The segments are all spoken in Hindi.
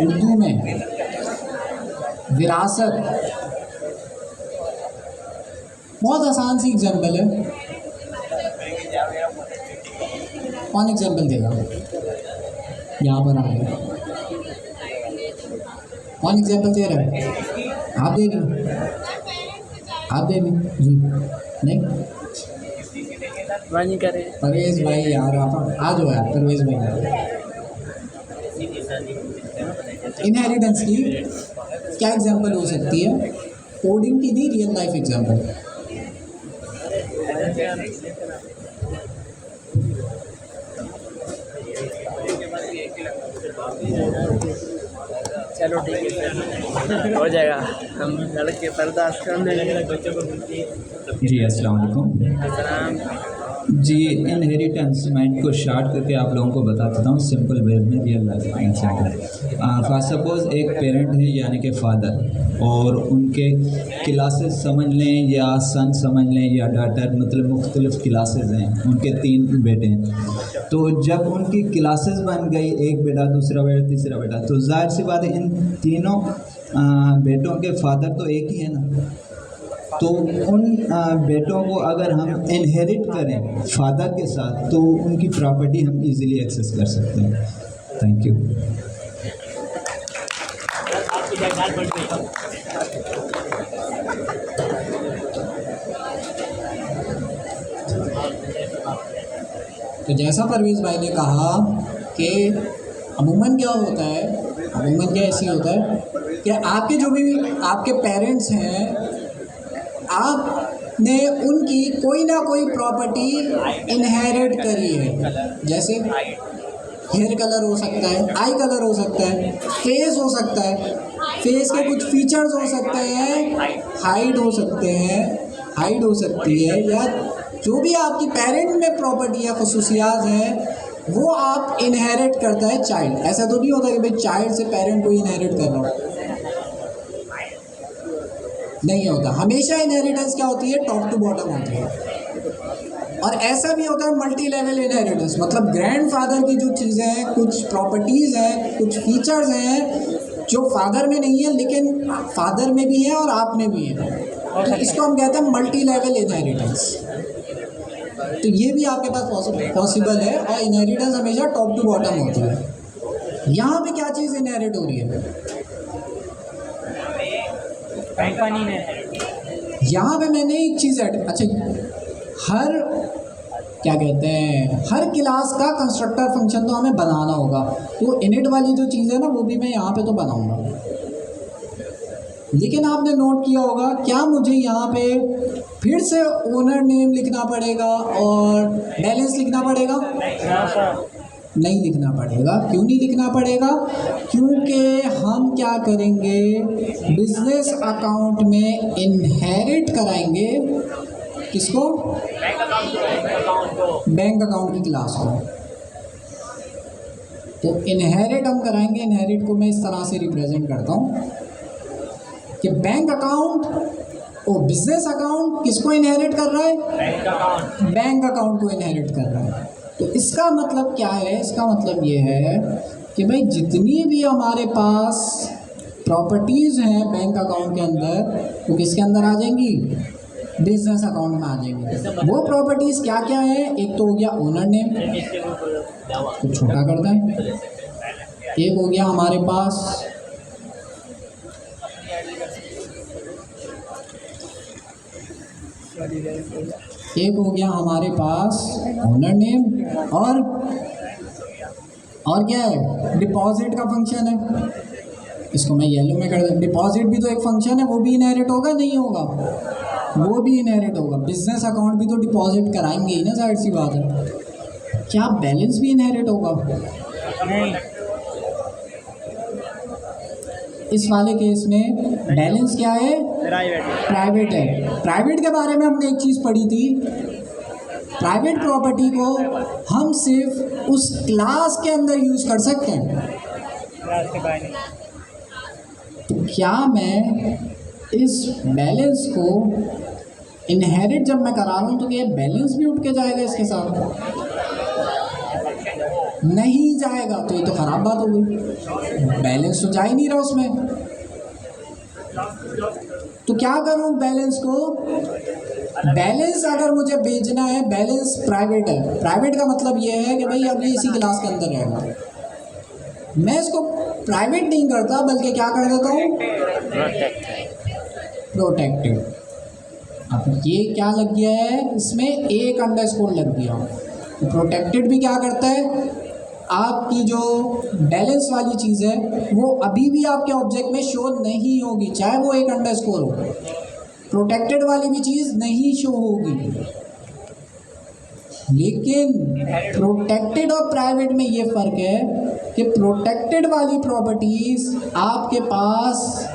उर्दू में विरासत बहुत आसान सी एग्जाम्पल है। कौन एग्जाम्पल देगा? यहाँ पर आ गया। कौन एग्जाम्पल दे रहा है? आप दे रही, आप दे रही जी? नहीं, परवेज भाई यार, आप आ जाओ यार, परवेज भाई। इनहेरिटेंस की क्या एग्जाम्पल हो सकती है? कोडिंग की नहीं, रियल लाइफ एग्जाम्पल। चलो ठीक है, हो जाएगा। हम लड़के बर्दाश्त कर लेंगे बच्चों को। जी अस्सलाम वालेकुम जी। इनहेरिटेंस मैं इनको शार्ट करके आप लोगों को बता देता हूँ सिंपल वे में, real life example. For suppose एक पेरेंट है यानी कि फादर, और उनके क्लासेस समझ लें या सन समझ लें या डॉटर, मतलब मुख्तलिफ क्लासेस हैं, उनके 3 बेटे हैं। तो जब उनकी क्लासेस बन गई, एक बेटा, दूसरा बेटा, तीसरा बेटा, तो जाहिर सी बात है इन तीनों बेटों के फादर तो एक ही है ना। तो उन बेटों को अगर हम इनहेरिट करें फादर के साथ, तो उनकी प्रॉपर्टी हम इजीली एक्सेस कर सकते हैं। Thank you. तो जैसा परवेज़ भाई ने कहा कि अमूमन क्या होता है, अमूमन क्या ऐसी होता है कि आपके जो भी आपके पेरेंट्स हैं, आपने उनकी कोई ना कोई प्रॉपर्टी इनहेरिट करी है। जैसे हेयर कलर हो सकता है, आई कलर हो सकता है, फेस हो सकता है, फेस के कुछ फीचर्स हो सकते हैं, हाइट हो सकते हैं, हाइट हो सकती है, या जो भी आपकी पेरेंट में प्रॉपर्टी या खसूसियात हैं वो आप इनहेरिट करता है चाइल्ड। ऐसा तो नहीं होता कि भाई चाइल्ड से पेरेंट को इनहेरिट कर रहा हो, नहीं होता। हमेशा इनहेरिटेंस क्या होती है? टॉप टू बॉटम होती है। और ऐसा भी होता है मल्टी लेवल इनहेरिटेंस, मतलब ग्रैंडफादर की जो चीज़ें हैं, कुछ प्रॉपर्टीज़ हैं, कुछ फीचर्स हैं जो फादर में नहीं है लेकिन फादर में भी है और आप में भी है, तो इसको हम कहते हैं मल्टी लेवल इनहेरिटेंस। तो ये भी आपके पास पॉसिबल है, और इनहेरिटेंस हमेशा टॉप टू बॉटम होती है। यहाँ पे क्या चीज़ इनहेरिट हो रही है? कंपनी ने यहाँ पे मैंने एक चीज़ ऐड, अच्छा, हर क्या कहते हैं, हर क्लास का कंस्ट्रक्टर फंक्शन तो हमें बनाना होगा, तो इनिट वाली जो चीज़ है ना वो भी मैं यहाँ पे तो बनाऊँगा। लेकिन आपने नोट किया होगा, क्या मुझे यहाँ पे फिर से ओनर नेम लिखना पड़ेगा और बैलेंस लिखना पड़ेगा? नहीं लिखना पड़ेगा। क्यों नहीं लिखना पड़ेगा? क्योंकि हम क्या करेंगे, बिजनेस अकाउंट में इनहेरिट कराएंगे किसको? बैंक अकाउंट की क्लास को। तो इनहेरिट हम कराएंगे। इनहेरिट को मैं इस तरह से रिप्रेजेंट करता हूँ कि बैंक अकाउंट और बिजनेस अकाउंट किसको इनहेरिट कर रहा है? बैंक अकाउंट को इनहेरिट कर रहा है। तो इसका मतलब क्या है? इसका मतलब ये है कि भाई जितनी भी हमारे पास प्रॉपर्टीज़ हैं बैंक अकाउंट के अंदर, वो किसके अंदर आ जाएंगी? बिजनेस अकाउंट में आ जाएंगी। वो प्रॉपर्टीज़ क्या क्या है? एक तो हो गया ओनर नेम, तो छोटा करता है। एक हो गया हमारे पास ओनर नेम, और क्या है? डिपॉजिट का फंक्शन है। इसको मैं येलो में कर दूँ। डिपॉजिट भी तो एक फंक्शन है, वो भी इनहेरिट होगा, नहीं होगा? वो भी इनहेरिट होगा। बिजनेस अकाउंट भी तो डिपॉजिट कराएंगे ही ना, जाहिर सी बात है। क्या बैलेंस भी इनहेरिट होगा? नहीं। इस वाले केस में बैलेंस क्या है? प्राइवेट है। प्राइवेट के बारे में हमने एक चीज़ पढ़ी थी, प्राइवेट प्रॉपर्टी को हम सिर्फ उस क्लास के अंदर यूज़ कर सकते हैं। तो क्या मैं इस बैलेंस को इनहेरिट जब मैं करा रहा हूँ तो ये बैलेंस भी उठ के जाएगा इसके साथ? नहीं जाएगा तो ये तो खराब बात हो गई, बैलेंस तो जा ही नहीं रहा उसमें। तो क्या करूं बैलेंस को? बैलेंस अगर मुझे भेजना है, बैलेंस प्राइवेट है, प्राइवेट का मतलब ये है कि भाई अब ये इसी क्लास के अंदर रहेगा, मैं इसको प्राइवेट नहीं करता बल्कि क्या कर देता हूँ, प्रोटेक्टेड। अब ये क्या लग गया है, इसमें एक अंडरस्कोर लग गया। प्रोटेक्टेड भी क्या करता है, आपकी जो बैलेंस वाली चीज़ है वो अभी भी आपके ऑब्जेक्ट में शो नहीं होगी, चाहे वो एक अंडरस्कोर हो, प्रोटेक्टेड वाली भी चीज़ नहीं शो होगी। लेकिन प्रोटेक्टेड और प्राइवेट में ये फ़र्क है कि प्रोटेक्टेड वाली प्रॉपर्टीज़ आपके पास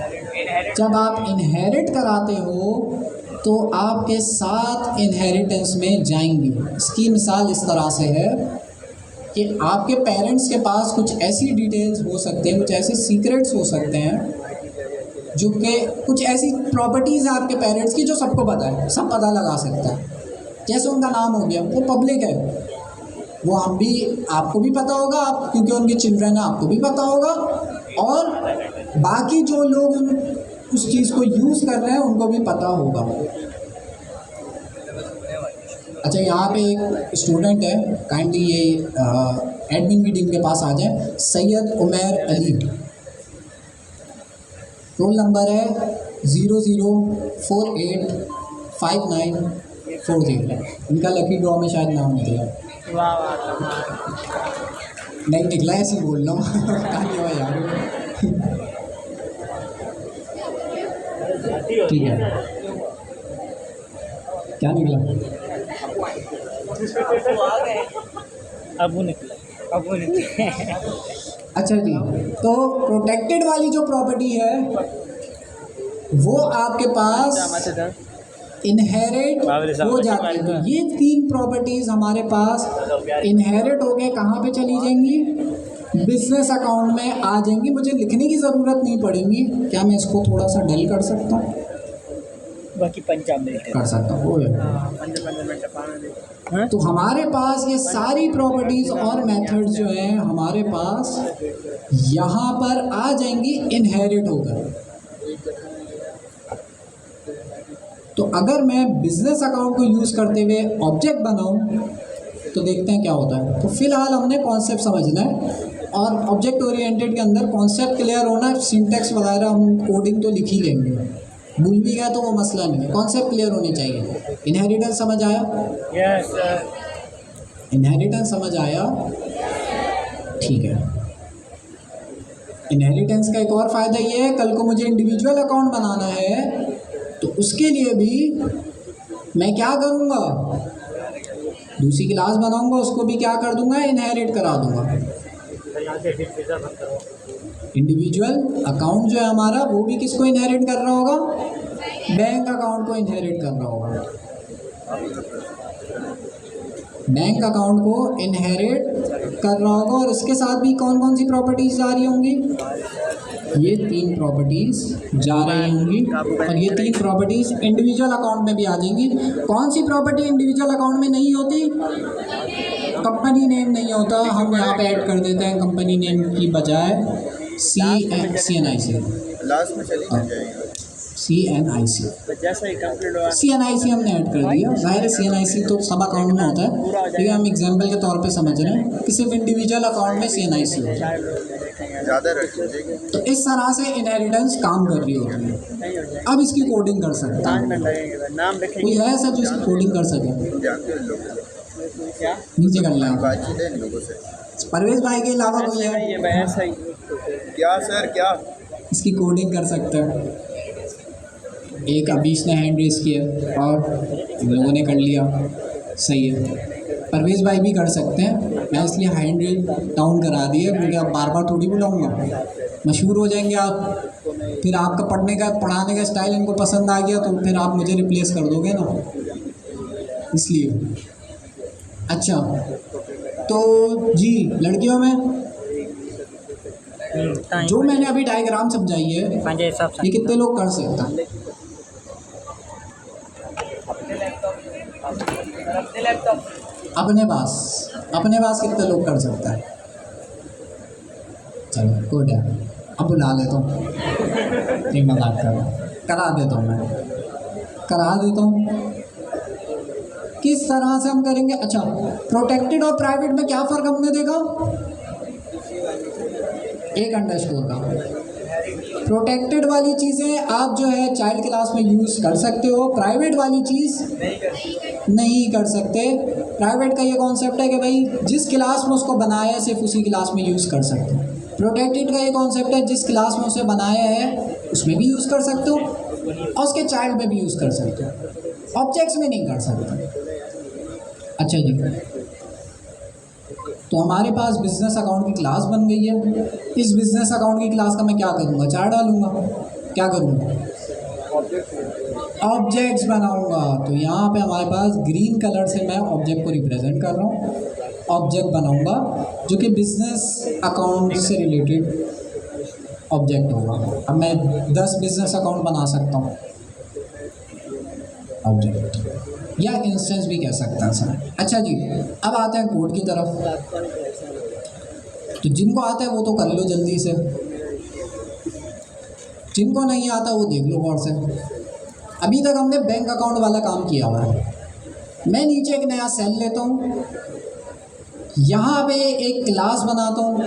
जब आप इनहेरिट कराते हो तो आपके साथ इनहेरिटेंस में जाएंगी। इसकी मिसाल इस तरह से है कि आपके पेरेंट्स के पास कुछ ऐसी डिटेल्स हो सकते हैं, कुछ ऐसे सीक्रेट्स हो सकते हैं, जो कि कुछ ऐसी प्रॉपर्टीज़ हैं आपके पेरेंट्स की जो सबको पता है, सब पता लगा सकता है। जैसे उनका नाम हो गया, वो पब्लिक है, वो हम भी, आपको भी पता होगा, आप क्योंकि उनके चिल्ड्रन हैं आपको भी पता होगा, और बाकी जो लोग उस चीज़ को यूज़ कर रहे हैं उनको भी पता होगा। अच्छा, यहाँ पे एक स्टूडेंट है, काइंडली ये एडमिन की टीम के पास आ जाए। सैयद उमैर अली, रोल नंबर है 00485940। इनका लकी ड्रॉ में शायद नाम निकला, नहीं निकला, ऐसे ही बोल रहा हूँ यार। ठीक है, क्या निकला? अब वो निकला। अच्छा जी, तो प्रोटेक्टेड वाली जो प्रॉपर्टी है वो आपके पास इनहेरिट हो जाती है। तो ये तीन प्रॉपर्टीज़ हमारे पास इनहेरिट हो गए, कहाँ पे चली जाएंगी? बिजनेस अकाउंट में आ जाएंगी। मुझे लिखने की ज़रूरत नहीं पड़ेगी। क्या मैं इसको थोड़ा सा डल कर सकता हूँ? बाकी पंजाब में कर सकता हूँ। तो हमारे पास ये सारी प्रॉपर्टीज़ और मेथड्स जो हैं हमारे पास यहाँ पर आ जाएंगी इनहेरिट होकर। तो अगर मैं बिजनेस अकाउंट को यूज़ करते हुए ऑब्जेक्ट बनाऊं तो देखते हैं क्या होता है। तो फिलहाल हमने कॉन्सेप्ट समझना है, और ऑब्जेक्ट ओरिएंटेड के अंदर कॉन्सेप्ट क्लियर होना है। सिंटैक्स वगैरह हम कोडिंग तो लिख ही लेंगे, भूल भी गया तो वो मसला नहीं है, कॉन्सेप्ट क्लियर होने चाहिए। इनहेरिटेंस समझ आया? Yes sir. इनहेरिटेंस समझ आया? ठीक है। इनहेरिटेंस का एक और फ़ायदा ये है, कल को मुझे इंडिविजुअल अकाउंट बनाना है तो उसके लिए भी मैं क्या करूँगा, दूसरी क्लास बनाऊँगा, उसको भी क्या कर दूँगा, इनहेरिट करा दूँगा। इंडिविजुअल अकाउंट जो है हमारा वो भी किसको इनहेरिट कर रहा होगा? बैंक अकाउंट को इनहेरिट कर रहा होगा। बैंक अकाउंट को इनहेरिट कर रहा होगा, और इसके साथ भी कौन कौन सी प्रॉपर्टीज़ जा रही होंगी? ये तीन प्रॉपर्टीज़ जा रही होंगी, और ये तीन प्रॉपर्टीज़ इंडिविजुअल अकाउंट में भी आ जाएंगी। कौन सी प्रॉपर्टी इंडिविजुअल अकाउंट में नहीं होती? कंपनी नेम नहीं होता। हम यहाँ पे ऐड कर देते हैं कंपनी नेम की बजाय CNIC लास्ट में चली जाएगी। CNIC जैसा ही कंप्लीट हुआ CNIC हमने ऐड कर दिया। ज़ाहिर है CNIC तो सब अकाउंट में होता है, लेकिन हम एग्जांपल के तौर पे समझ रहे हैं कि सिर्फ इंडिविजुअल अकाउंट में CNIC होता है। ज़्यादा रख लीजिएगा। तो इस तरह से इनहेरिटेंस काम कर रही होती है। अब इसकी कोडिंग कर सकता है नाम कोई लिखेंगे है सर जो इसकी कोडिंग कर सके? जानते हो लोग क्या? नीचे कर लें। बातचीत है इन लोगों से। परवेज भाई के अलावा कोई है ये बहस है। क्या सर क्या? इसकी कोडिंग कर सकते हैं? एक अबीश ने हैंड रेस किया और लोगों ने कर लिया, सही है। परवेज भाई भी कर सकते हैं, मैं इसलिए हैंड रेस डाउन करा दिया क्योंकि अब बार बार थोड़ी बुलाऊंगा, मशहूर हो जाएंगे आप, फिर आपका पढ़ाने का स्टाइल इनको पसंद आ गया तो फिर आप मुझे रिप्लेस कर दोगे ना, इसलिए। अच्छा, तो जी लड़कियों में जो मैंने अभी डायग्राम समझाई है ये कितने लोग कर सकते हैं? अपने पास कितने लोग कर सकते हैं? चलो गुड है, अब बुला लेता हूँ, नहीं मजाक कर रहा हूँ, करा देता हूँ, मैं करा देता हूँ। किस तरह से हम करेंगे? अच्छा, प्रोटेक्टेड और प्राइवेट में क्या फ़र्क हमने देखा? एक अंडरस्कोर का। प्रोटेक्टेड वाली चीज़ें आप जो है चाइल्ड क्लास में यूज़ कर सकते हो, प्राइवेट वाली चीज़ नहीं कर सकते। प्राइवेट का ये कॉन्सेप्ट है कि भाई जिस क्लास में उसको बनाया है सिर्फ उसी क्लास में यूज़ कर सकते हो। प्रोटेक्टेड का ये कॉन्सेप्ट है जिस क्लास में उसे बनाया है उसमें भी यूज़ कर सकते हो और उसके चाइल्ड में भी यूज़ कर सकते हो, ऑब्जेक्ट्स में नहीं कर सकते। अच्छा जी, तो हमारे पास बिजनेस अकाउंट की क्लास बन गई है। इस बिजनेस अकाउंट की क्लास का मैं क्या करूँगा? चार डालूँगा, क्या करूँगा? ऑब्जेक्ट्स बनाऊँगा। तो यहाँ पे हमारे पास ग्रीन कलर से मैं ऑब्जेक्ट को रिप्रेजेंट कर रहा हूँ, ऑब्जेक्ट बनाऊँगा जो कि बिजनेस अकाउंट से रिलेटेड ऑब्जेक्ट होगा। अब मैं 10 बिजनेस अकाउंट बना सकता हूँ, ऑब्जेक्ट या इंस्टेंस भी कह सकते हैं सर। अच्छा जी, अब आते हैं कोड की तरफ। तो जिनको आता है वो तो कर लो जल्दी से, जिनको नहीं आता वो देख लो गौर से। अभी तक हमने बैंक अकाउंट वाला काम किया हुआ है। मैं नीचे एक नया सेल लेता हूँ, यहाँ पे एक क्लास बनाता हूँ।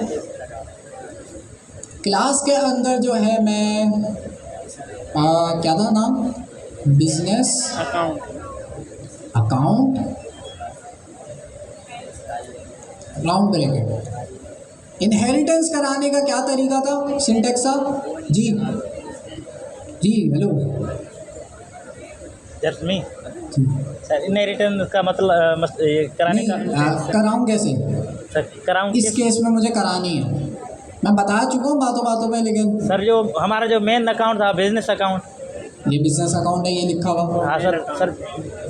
क्लास के अंदर जो है मैं क्या था नाम? Business account round bracket. Inheritance कराने का क्या तरीका था? सिंटेक्स था जी जी। हेलो जस्ट मी सर, इनहेरिटेंस का मतलब ये कराने का कराऊँ कैसे? सर कराऊँ इस केस में मुझे करानी है, मैं बता चुका हूँ बातों बातों में, लेकिन सर जो हमारा जो मेन अकाउंट था बिजनेस अकाउंट, ये बिजनेस अकाउंट है, ये लिखा हुआ। हाँ सर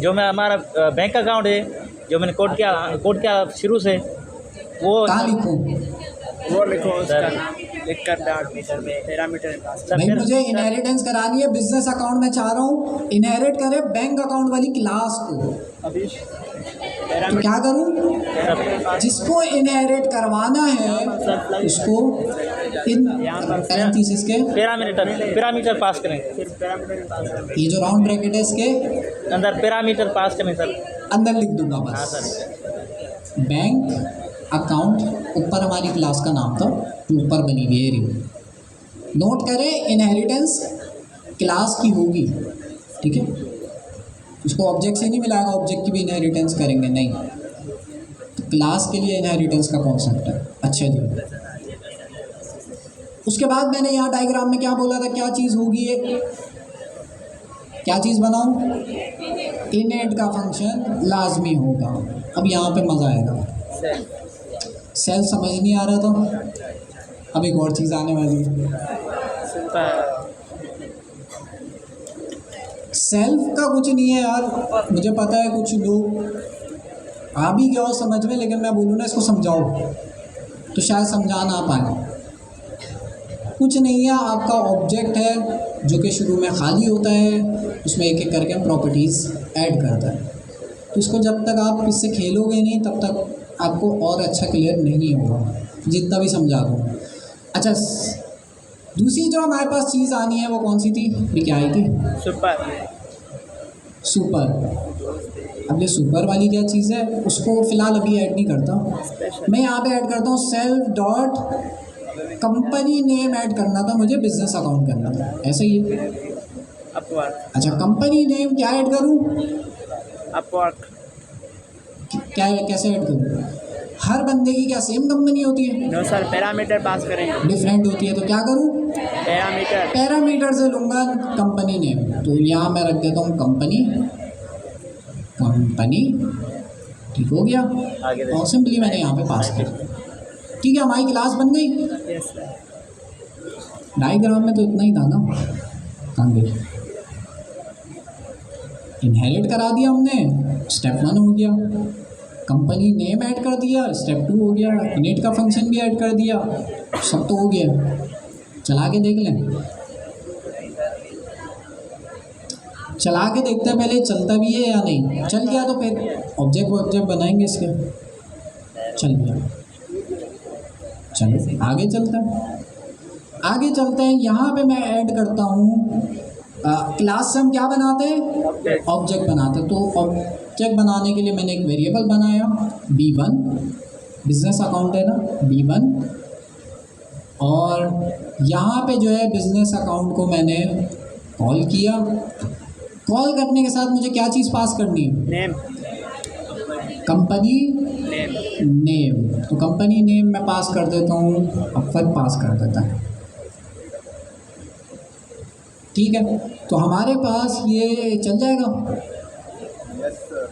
जो मैं हमारा बैंक अकाउंट है जो मैंने कोड किया शुरू से, वो कहाँ लिखूँ? वो लिखो उसका लिख कर पैरामीटर भाई मुझे इनहेरिटेंस करानी है बिजनेस अकाउंट में, चाह रहा हूँ इनहेरिट करे बैंक अकाउंट वाली क्लास को। तो क्या करूँ? जिसको इनहेरिट करवाना है उसको इन पैरेंथेसिस के पैरामीटर पास करें। ये जो राउंड ब्रैकेट है इसके अंदर पैरामीटर पास करें सर, अंदर लिख दूंगा हाँ बस। सर। बैंक अकाउंट ऊपर हमारी क्लास का नाम था, ऊपर बनी हुई है रही। नोट करें इनहेरिटेंस क्लास की होगी, ठीक है? उसको ऑब्जेक्ट से नहीं मिलाएगा, ऑब्जेक्ट की भी इनहेरिटेंस करेंगे नहीं, तो क्लास के लिए इनहेरिटेंस का कॉन्सेप्ट है। अच्छा जी, उसके बाद मैंने यहाँ डायग्राम में क्या बोला था, क्या चीज़ होगी ये, क्या चीज़ बनाऊँ? इनहेरिट का फंक्शन लाजमी होगा। अब यहाँ पे मज़ा आएगा। सेल समझ नहीं आ रहा था, अब एक और चीज़ आने वाली है। सेल्फ का कुछ नहीं है यार, मुझे पता है कुछ लोग आ भी गया हो समझ में, लेकिन मैं बोलूँ ना इसको समझाओ तो शायद समझा ना पाए। कुछ नहीं है, आपका ऑब्जेक्ट है जो कि शुरू में खाली होता है, उसमें एक एक करके हम प्रॉपर्टीज़ ऐड करता है। तो इसको जब तक आप इससे खेलोगे नहीं तब तक आपको और अच्छा क्लियर नहीं होगा, जितना भी समझा दूँ। अच्छा, दूसरी जो हमारे पास चीज़ आनी है वो कौन सी थी? ये क्या आई थी? सुपर। अब ये सुपर वाली क्या चीज़ है, उसको फ़िलहाल अभी ऐड नहीं करता मैं। यहाँ पे ऐड करता हूँ self dot company name add करना था मुझे, बिजनेस अकाउंट करना था, ऐसा ही है। अच्छा, कंपनी नेम क्या ऐड करूँ? अपवर्क। क्या कैसे ऐड करूँ? हर बंदे की क्या सेम कंपनी होती है? नो सर, पैरामीटर पास करेंगे, डिफरेंट होती है। तो क्या करूँ? पैरामीटर से लूँगा कंपनी नेम। तो यहाँ मैं रख देता हूँ कंपनी, ठीक हो गया। और सिंपली मैंने यहाँ पे पास कर दिया, ठीक है, हमारी क्लास बन गई। डायग्राम में तो इतना ही था ना, कहाँ गई? इनहेरिट करा दिया हमने, स्टेप 1 हो गया। कंपनी नेम ऐड कर दिया, स्टेप 2 हो गया। इनिट का फंक्शन भी ऐड कर दिया, सब तो हो गया। चला के देख लें, चला के देखते हैं पहले चलता भी है या नहीं। चल गया तो फिर ऑब्जेक्ट बनाएंगे इसके। चल गया, चलो आगे चलते हैं, आगे चलते हैं। यहाँ पे मैं ऐड करता हूँ क्लास से हम क्या बनाते हैं, ऑब्जेक्ट बनाते हैं। तो ऑब्जेक्ट बनाने के लिए मैंने एक वेरिएबल बनाया B1, बिजनेस अकाउंट है ना B1, और यहाँ पे जो है बिजनेस अकाउंट को मैंने कॉल किया। कॉल करने के साथ मुझे क्या चीज़ पास करनी है, नेम, कंपनी नेम। तो कंपनी नेम मैं पास कर देता हूँ, अफर पास कर देता है, ठीक है। तो हमारे पास ये चल जाएगा। Yes sir.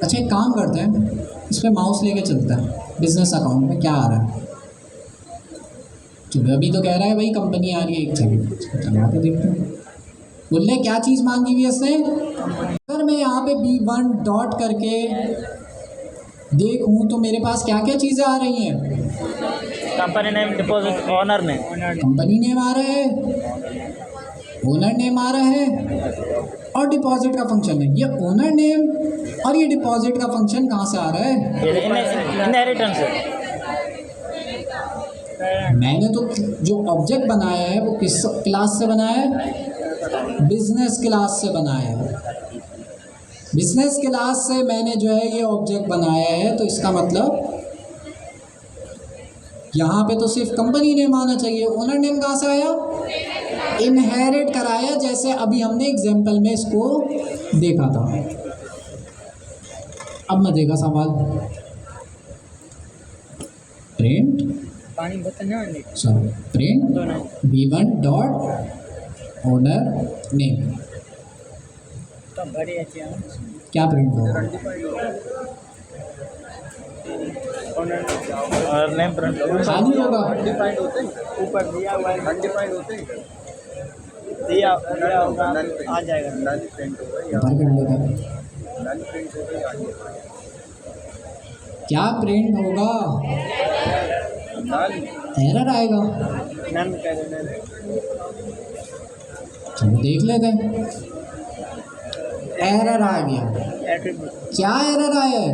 अच्छा एक काम करते हैं, इस पर माउस लेके चलते हैं, बिजनेस अकाउंट में क्या आ रहा है। चलो अभी तो कह रहा है भाई कंपनी आ रही है, एक सेकंड चला के देखते हैं। बोलने क्या चीज़ मांगी हुई है इसने, अगर मैं यहाँ पे B1 डॉट करके देखूँ तो मेरे पास क्या क्या चीज़ें आ रही हैं। Company name, deposit, owner name, company name आ रहा है, ओनर नेम आ रहा है, और डिपॉजिट का फंक्शन है। ये ओनर नेम और ये डिपॉजिट का फंक्शन कहाँ से आ रहा है, इनहेरिटेंस है। मैंने तो जो ऑब्जेक्ट बनाया है वो किस क्लास से बनाया है, बिजनेस क्लास से बनाया है। बिजनेस क्लास से मैंने जो है ये ऑब्जेक्ट बनाया है, तो इसका मतलब यहाँ पे तो सिर्फ कंपनी नेम आना चाहिए। ओनर नेम कहाँ से आया, इनहेरिट कराया, जैसे अभी हमने एग्जाम्पल में इसको देखा था। अब मैं देखा सवाल, print print B1 dot owner name, क्या प्रिंट होगा, और नेम प्रिंट खाली होगा। अनडिफाइंड होते हैं, ऊपर दिया हुआ है अनडिफाइंड होते हैं, दिया होगा, आ जाएगा। नल प्रिंट होगा, बाहर कर लेते हैं। नल प्रिंट होगा, क्या प्रिंट होगा, नल एरर आएगा। नेम कह देना, चलो देख लेते हैं। एरर आ गया, क्या एरर आया है,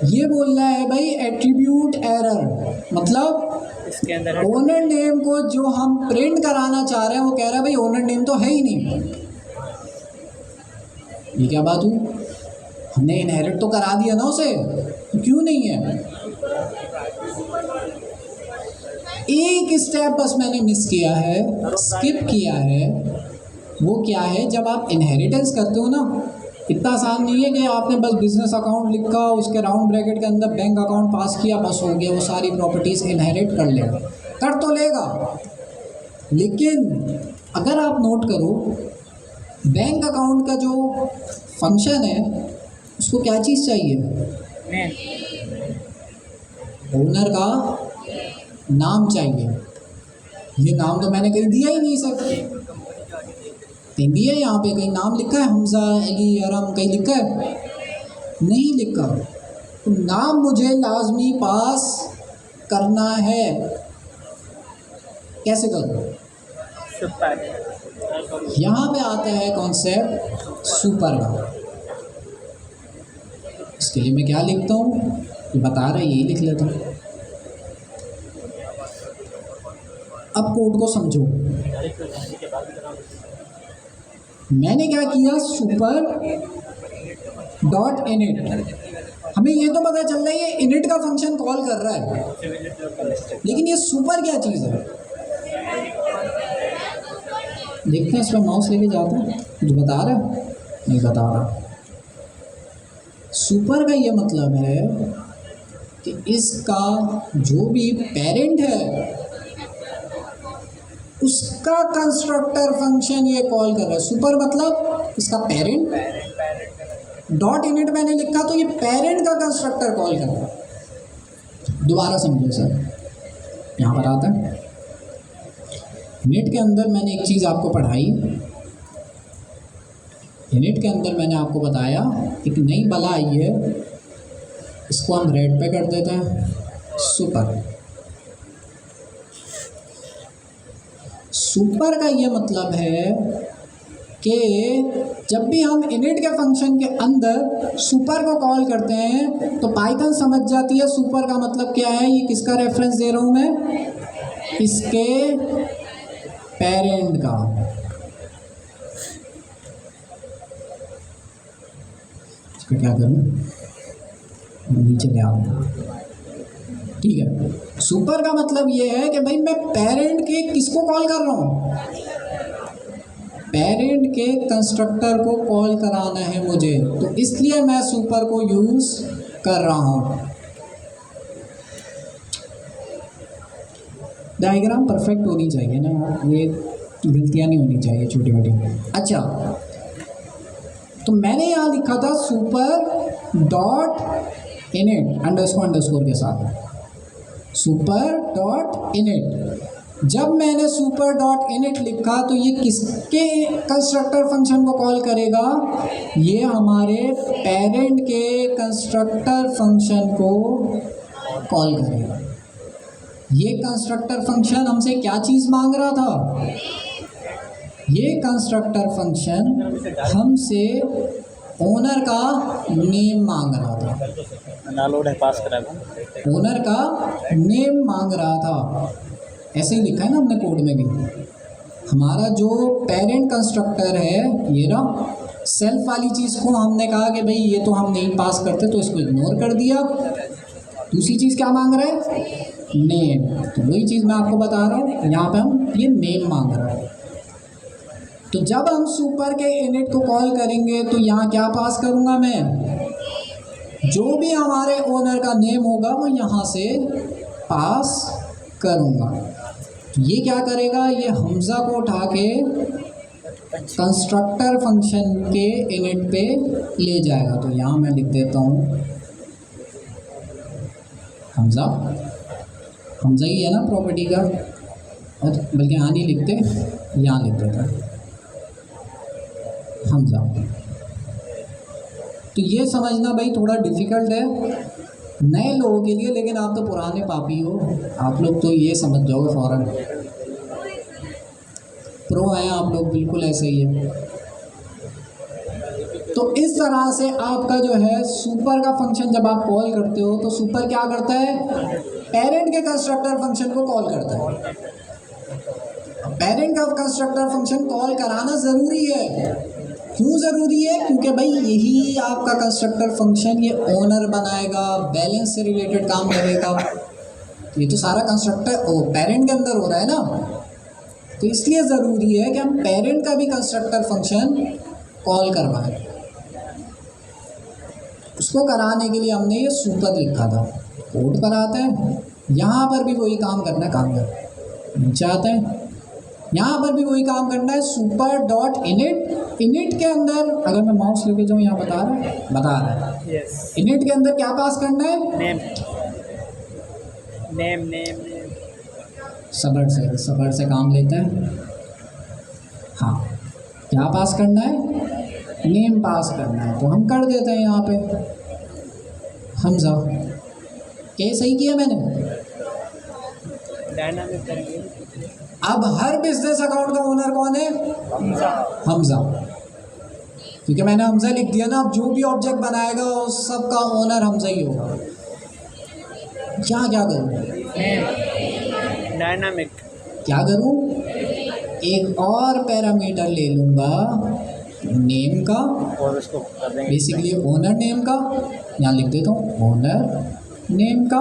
ये बोल रहा है भाई एट्रीब्यूट एरर। मतलब इसके अंदर ओनर नेम को जो हम प्रिंट कराना चाह रहे हैं वो कह रहा है भाई ओनर नेम तो है ही नहीं। ये क्या बात हुई, हमने इनहेरिट तो करा दिया ना उसे, क्यों नहीं है। एक स्टेप बस मैंने मिस किया है, स्किप किया है। वो क्या है, जब आप इनहेरिटेंस करते हो ना, इतना आसान नहीं है कि आपने बस बिजनेस अकाउंट लिखा, उसके राउंड ब्रैकेट के अंदर बैंक अकाउंट पास किया, बस हो गया, वो सारी प्रॉपर्टीज़ इनहेरिट कर लेगा। कर तो लेगा, लेकिन अगर आप नोट करो बैंक अकाउंट का जो फंक्शन है उसको क्या चीज़ चाहिए, ओनर का नाम चाहिए। ये नाम तो मैंने कहीं दिया ही नहीं सर, कहीं दिया है यहाँ पे, कहीं नाम लिखा है हमजा, अली, अरम, कहीं लिखा है, नहीं लिखा। तो नाम मुझे लाजमी पास करना है, कैसे करूँ, यहाँ पे आता है कॉन्सेप्ट सुपर का। इसके लिए मैं क्या लिखता हूँ, ये बता रहा है, यही लिख लेता हूँ। अब कोड को समझो, मैंने क्या किया, सुपर डॉट इनिट। हमें ये तो पता चल रहा है ये इनिट का फंक्शन कॉल कर रहा है, लेकिन ये सुपर क्या चीज़ है, देखते हैं। इस पर माउस लेके जाते हैं, जो बता रहा है, नहीं बता रहा। सुपर का ये मतलब है कि इसका जो भी पेरेंट है उसका कंस्ट्रक्टर फंक्शन ये कॉल कर रहा है। सुपर मतलब इसका पेरेंट, डॉट इनिट मैंने लिखा तो ये पेरेंट का कंस्ट्रक्टर कॉल कर रहा है। दोबारा समझो सर, यहाँ पर आता है इनिट के अंदर मैंने एक चीज़ आपको पढ़ाई, इनिट के अंदर मैंने आपको बताया एक नई बला आई है, इसको हम रेड पे कर देते हैं, सुपर। सुपर का ये मतलब है कि जब भी हम इनिट के फंक्शन के अंदर सुपर को कॉल करते हैं तो पाइथन समझ जाती है सुपर का मतलब क्या है। ये किसका रेफरेंस दे रहा हूँ मैं, इसके पेरेंट का। इसको क्या करूँ, नीचे ले आऊँ, ठीक है। सुपर का मतलब ये है कि भाई मैं पेरेंट के किसको कॉल कर रहा हूँ, पेरेंट के कंस्ट्रक्टर को कॉल कराना है मुझे, तो इसलिए मैं सुपर को यूज़ कर रहा हूँ। डायग्राम परफेक्ट होनी चाहिए ना, ये गलतियाँ नहीं होनी चाहिए छोटी मोटी। अच्छा, तो मैंने यहाँ लिखा था सुपर डॉट इनिट अंडरस्कोर के साथ, सुपर डॉट इनिट। जब मैंने सुपर डॉट इनिट लिखा तो ये किसके कंस्ट्रक्टर फंक्शन को कॉल करेगा, ये हमारे पेरेंट के कंस्ट्रक्टर फंक्शन को कॉल करेगा। ये कंस्ट्रक्टर फंक्शन हमसे क्या चीज़ मांग रहा था, ये कंस्ट्रक्टर फंक्शन हमसे ओनर का नेम मांग रहा था, नालोड है पास करा, ओनर का नेम मांग रहा था। ऐसे ही लिखा है ना हमने कोड में भी। हमारा जो पेरेंट कंस्ट्रक्टर है ये ना, सेल्फ वाली चीज़ को हमने कहा कि भाई ये तो हम नहीं पास करते तो इसको इग्नोर कर दिया। दूसरी चीज़ क्या मांग रहा है, नेम। तो वही चीज़ मैं आपको बता रहा हूँ, यहाँ पे हम ये नेम मांग रहा है। तो जब हम सुपर के इनिट को कॉल करेंगे तो यहाँ क्या पास करूँगा मैं, जो भी हमारे ओनर का नेम होगा वो यहाँ से पास करूँगा। ये क्या करेगा, ये हमज़ा को उठा के कंस्ट्रक्टर फंक्शन के इनिट पे ले जाएगा। तो यहाँ मैं लिख देता हूँ हमज़ा, हमज़ा ही है ना प्रॉपर्टी का, और बल्कि यहाँ नहीं लिखते, यहाँ लिख देता हमज़ा। तो ये समझना भाई थोड़ा डिफ़िकल्ट है नए लोगों के लिए, लेकिन आप तो पुराने पापी हो, आप लोग तो ये समझ जाओगे फ़ौरन, प्रो हैं आप लोग, बिल्कुल ऐसे ही है। तो इस तरह से आपका जो है सुपर का फंक्शन जब आप कॉल करते हो तो सुपर क्या करता है, पेरेंट के कंस्ट्रक्टर फंक्शन को कॉल करता है। पेरेंट का कंस्ट्रक्टर फंक्शन कॉल कराना ज़रूरी है। क्यों ज़रूरी है, क्योंकि भाई यही आपका कंस्ट्रक्टर फंक्शन ये ओनर बनाएगा, बैलेंस से रिलेटेड काम करेगा। ये तो सारा कंस्ट्रक्टर पेरेंट के अंदर हो रहा है ना, तो इसलिए ज़रूरी है कि हम पेरेंट का भी कंस्ट्रक्टर फंक्शन कॉल करवाएं। उसको कराने के लिए हमने ये सुपर लिखा था। कोड पर आते हैं, यहाँ पर भी वही काम करना है, काम कर नीचे आते हैं, यहाँ पर भी वही काम करना है, सुपर डॉट इनिट। इनिट के अंदर अगर मैं माउस लेके जाऊँ, यहाँ बता रहा है यस, इनिट के अंदर क्या पास करना है, नेम नेम नेम सबर से काम लेते हैं। हाँ, क्या पास करना है, नेम पास करना है, तो हम कर देते हैं यहाँ पे हमज़ा। ये सही किया मैंने। डायनामिक करेंगे। अब हर बिजनेस अकाउंट का ओनर कौन है, हमज़ा, क्योंकि मैंने हमज़ा लिख दिया ना। अब जो भी ऑब्जेक्ट बनाएगा उस सब का ओनर हमज़ा ही होगा। क्या करूँ, डायनामिक क्या करूँ, एक और पैरामीटर ले लूँगा नेम का, और उसको कर देंगे बेसिकली ओनर नेम का। यहाँ लिख देता हूँ ओनर नेम का,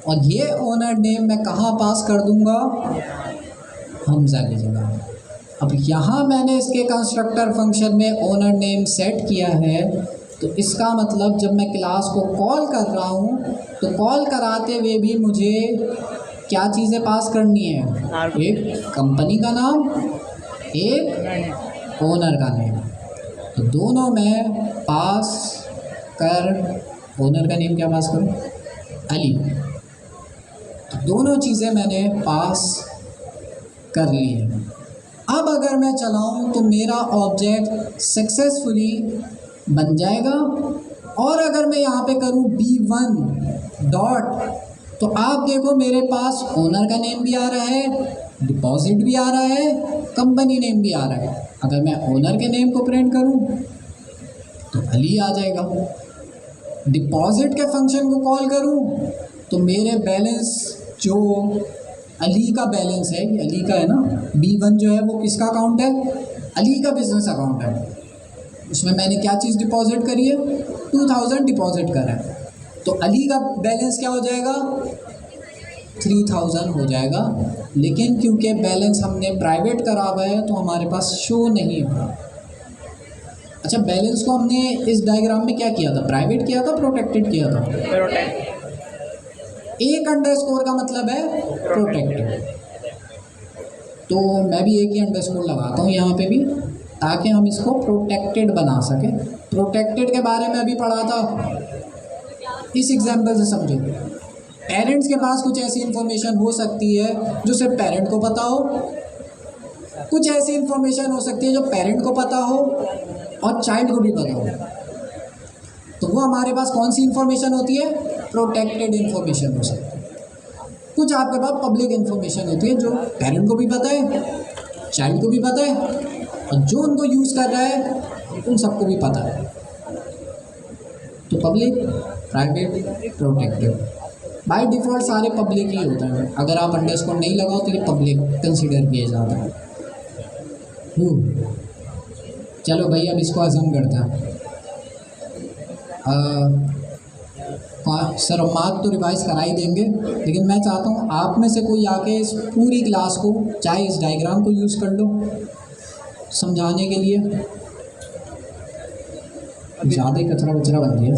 और ये ओनर नेम मैं कहाँ पास कर दूँगा, हमज़ा की जगह। अब यहाँ मैंने इसके कंस्ट्रक्टर फंक्शन में ओनर नेम सेट किया है, तो इसका मतलब जब मैं क्लास को कॉल कर रहा हूँ तो कॉल कराते हुए भी मुझे क्या चीज़ें पास करनी है, एक कंपनी का नाम, एक ओनर का नेम। तो दोनों मैं पास कर, ओनर का नेम क्या पास करूँ, अली। तो दोनों चीज़ें मैंने पास कर ली है। अब अगर मैं चलाऊँ तो मेरा ऑब्जेक्ट सक्सेसफुली बन जाएगा। और अगर मैं यहाँ पे करूँ B1 डॉट, तो आप देखो मेरे पास ओनर का नेम भी आ रहा है, डिपॉजिट भी आ रहा है, कंपनी नेम भी आ रहा है। अगर मैं ओनर के नेम को प्रिंट करूं तो अली आ जाएगा। डिपॉजिट के फंक्शन को कॉल करूं तो मेरे बैलेंस जो अली का बैलेंस है, ये अली का है ना, B1 जो है वो किसका अकाउंट है? अली का बिजनेस अकाउंट है। उसमें मैंने क्या चीज़ डिपॉजिट करी है? 2000 डिपॉजिट करा है। तो अली का बैलेंस क्या हो जाएगा? 3000 हो जाएगा। लेकिन क्योंकि बैलेंस हमने प्राइवेट करा हुआ है तो हमारे पास शो नहीं होगा। अच्छा, बैलेंस को हमने इस डायग्राम में क्या किया था? प्राइवेट किया था, प्रोटेक्टेड किया था? एक अंडरस्कोर का मतलब है प्रोटेक्टेड। तो मैं भी एक ही अंडरस्कोर लगाता हूँ यहाँ पे भी, ताकि हम इसको प्रोटेक्टेड बना सकें। प्रोटेक्टेड के बारे में अभी पढ़ा था, इस एग्जाम्पल से समझो। पेरेंट्स के पास कुछ ऐसी इन्फॉर्मेशन हो सकती है जो सिर्फ पेरेंट को पता हो, कुछ ऐसी इन्फॉर्मेशन हो सकती है जो पेरेंट को पता हो और चाइल्ड को भी पता हो। तो वो हमारे पास कौन सी इन्फॉर्मेशन होती है? प्रोटेक्टेड इन्फॉर्मेशन हो सकती है। कुछ आपके पास पब्लिक इन्फॉर्मेशन होती है जो पेरेंट को भी पता है, चाइल्ड को भी पता है, और जो उनको यूज़ कर रहा है उन सबको भी पता है। तो public, private, protected, by default सारे पब्लिक ही होता है। अगर आप अंडरस्कोर नहीं लगाओ तो ये पब्लिक कंसिडर किया जाता है। चलो भाई, अब इसको अज़म करते हैं। सर मार्क तो रिवाइज करा ही देंगे, लेकिन मैं चाहता हूँ आप में से कोई आके इस पूरी क्लास को, चाहे इस डायग्राम को यूज़ कर लो समझाने के लिए। ज़्यादा ही कचरा वचरा बन गया,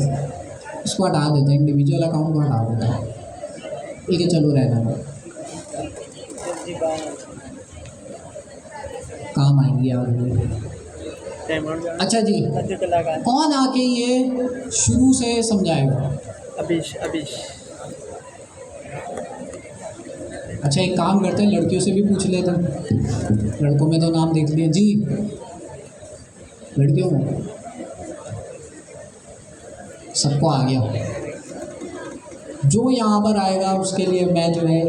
इसको हटा देते हैं, इंडिविजुअल अकाउंट को हटा देते हैं। ठीक है, चलो रहना, काम आएंगी आगे। अच्छा जी, कौन आके ये शुरू से समझाएगा? अभिष। अच्छा, एक काम करते हैं, लड़कियों से भी पूछ लेते हैं। लड़कों में तो नाम देख लिए जी, लड़कियों में सबको आ गया। जो यहाँ पर आएगा उसके लिए मैं जो है